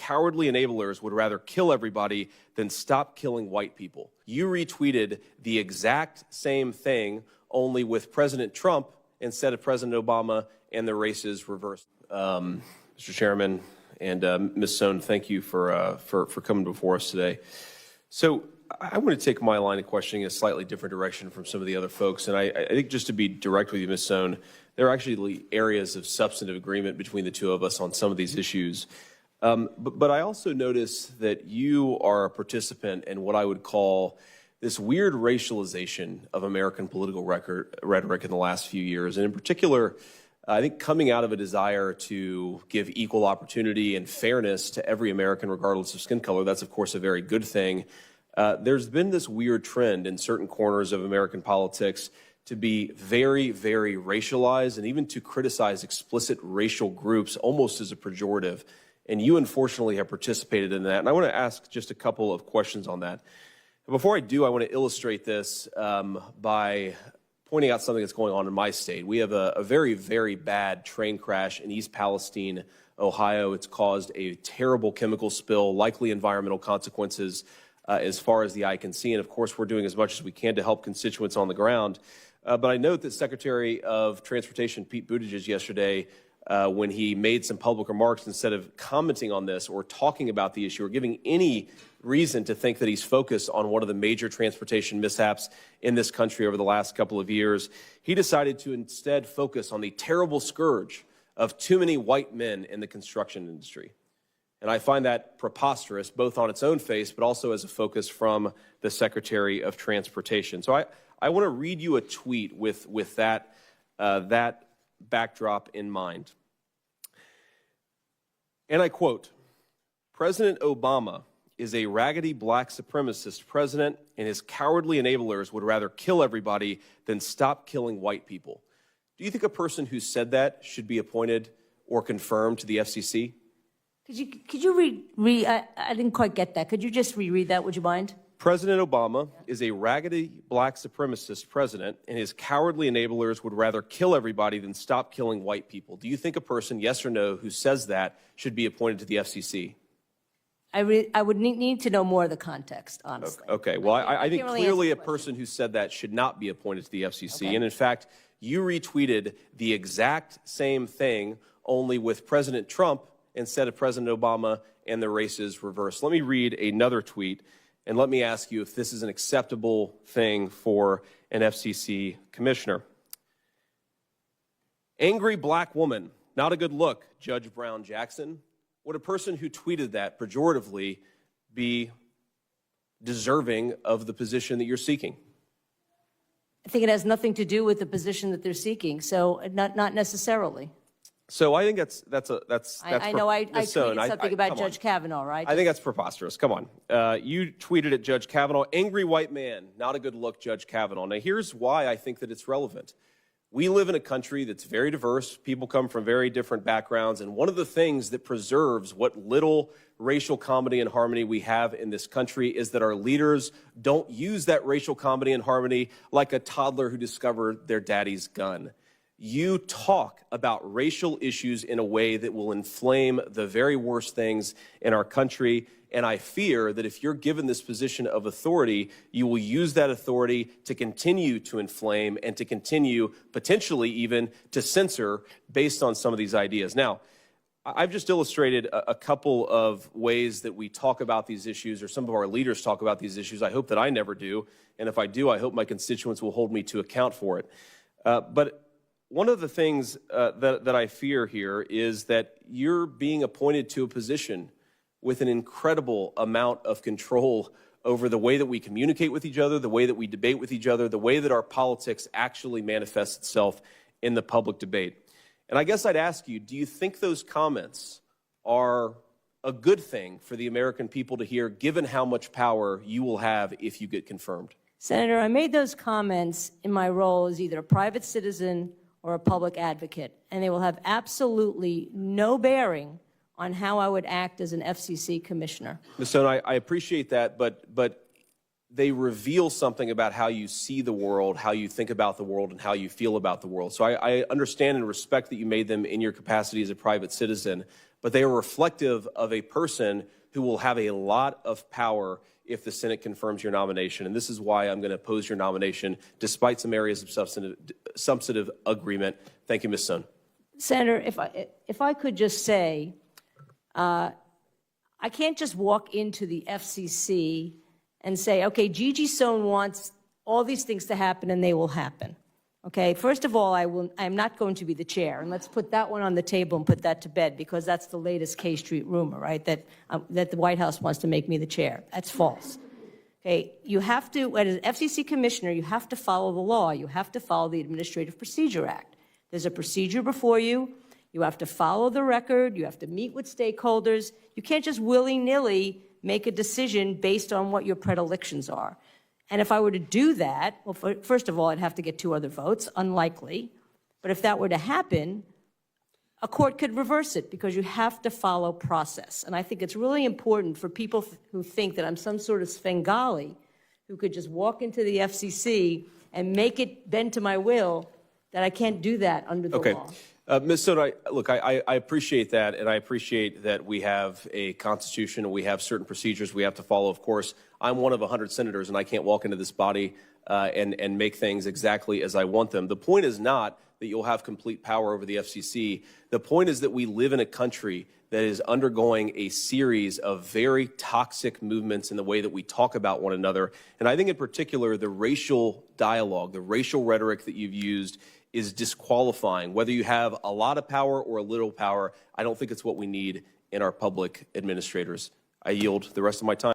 cowardly enablers would rather kill everybody than stop killing white people. You retweeted the exact same thing, only with President Trump instead of President Obama, and the races reversed. Mr. Chairman and Ms. Sohn, thank you for coming before us today. So I want to take my line of questioning in a slightly different direction from some of the other folks. And I think just to be direct with you, Ms. Sohn, there are actually areas of substantive agreement between the two of us on some of these issues. But I also notice that you are a participant in what I would call this weird racialization of American political rhetoric in the last few years. And in particular, I think coming out of a desire to give equal opportunity and fairness to every American, regardless of skin color. That's, of course, a very good thing. There's been this weird trend in certain corners of American politics to be very, very racialized and even to criticize explicit racial groups almost as a pejorative. And you, unfortunately, have participated in that. And I want to ask just a couple of questions on that. Before I do, I want to illustrate this by pointing out something that's going on in my state. We have a very, very bad train crash in East Palestine, Ohio. It's caused a terrible chemical spill, likely environmental consequences as far as the eye can see. And of course, we're doing as much as we can to help constituents on the ground. But I note that Secretary of Transportation Pete Buttigieg yesterday, when he made some public remarks, instead of commenting on this or talking about the issue or giving any reason to think that he's focused on one of the major transportation mishaps in this country over the last couple of years, he decided to instead focus on the terrible scourge of too many white men in the construction industry. And I find that preposterous, both on its own face, but also as a focus from the Secretary of Transportation. So I want to read you a tweet with that backdrop in mind. And I quote, "President Obama is a raggedy black supremacist president, and his cowardly enablers would rather kill everybody than stop killing white people." Do you think a person who said that should be appointed or confirmed to the FCC? Could you read I didn't quite get that. Could you just reread that, would you mind? President Obama is a raggedy black supremacist president, and his cowardly enablers would rather kill everybody than stop killing white people. Do you think a person, yes or no, who says that should be appointed to the FCC? I would need to know more of the context, honestly. Okay. Well, I think clearly a person who said that should not be appointed to the FCC. Okay. And in fact, you retweeted the exact same thing, only with President Trump instead of President Obama, and the races reversed. Let me read another tweet, and let me ask you if this is an acceptable thing for an FCC commissioner. "Angry black woman, not a good look, Judge Brown Jackson." Would a person who tweeted that pejoratively be deserving of the position that you're seeking? I think it has nothing to do with the position that they're seeking, so not necessarily. So I think that's I know I tweeted something about Judge Kavanaugh, right? I think that's preposterous. Come on. You tweeted at Judge Kavanaugh, "Angry white man, not a good look, Judge Kavanaugh." Now, here's why I think that it's relevant. We live in a country that's very diverse. People come from very different backgrounds. And one of the things that preserves what little racial comedy and harmony we have in this country is that our leaders don't use that racial comedy and harmony like a toddler who discovered their daddy's gun. You talk about racial issues in a way that will inflame the very worst things in our country. And I fear that if you're given this position of authority, you will use that authority to continue to inflame and to continue, potentially even, to censor based on some of these ideas. Now, I've just illustrated a couple of ways that we talk about these issues, or some of our leaders talk about these issues. I hope that I never do. And if I do, I hope my constituents will hold me to account for it. But one of the things that I fear here is that you're being appointed to a position with an incredible amount of control over the way that we communicate with each other, the way that we debate with each other, the way that our politics actually manifests itself in the public debate. And I guess I'd ask you, do you think those comments are a good thing for the American people to hear, given how much power you will have if you get confirmed? Senator, I made those comments in my role as either a private citizen or a public advocate, and they will have absolutely no bearing on how I would act as an FCC commissioner. Ms. Stone, I appreciate that, but they reveal something about how you see the world, how you think about the world, and how you feel about the world. So I understand and respect that you made them in your capacity as a private citizen, but they are reflective of a person who will have a lot of power if the Senate confirms your nomination. And this is why I'm going to oppose your nomination, despite some areas of substantive agreement. Thank you, Ms. Sohn. Senator, if I could just say, I can't just walk into the FCC and say, okay, Gigi Sohn wants all these things to happen, and they will happen. Okay, first of all, I'm not going to be the chair, and let's put that one on the table and put that to bed, because that's the latest K Street rumor, right, that the White House wants to make me the chair. That's false. Okay, you have to, as an FCC commissioner, you have to follow the law. You have to follow the Administrative Procedure Act. There's a procedure before you. You have to follow the record. You have to meet with stakeholders. You can't just willy-nilly make a decision based on what your predilections are. And if I were to do that, well, first of all, I'd have to get 2 other votes, unlikely. But if that were to happen, a court could reverse it, because you have to follow process. And I think it's really important for people who think that I'm some sort of Svengali who could just walk into the FCC and make it bend to my will, that I can't do that under the law. Ms. Sohn, look, I appreciate that, and I appreciate that we have a Constitution and we have certain procedures we have to follow. Of course, I'm one of 100 senators, and I can't walk into this body and make things exactly as I want them. The point is not that you'll have complete power over the FCC. The point is that we live in a country that is undergoing a series of very toxic movements in the way that we talk about one another. And I think in particular, the racial dialogue, the racial rhetoric that you've used is disqualifying. Whether you have a lot of power or a little power, I don't think it's what we need in our public administrators. I yield the rest of my time.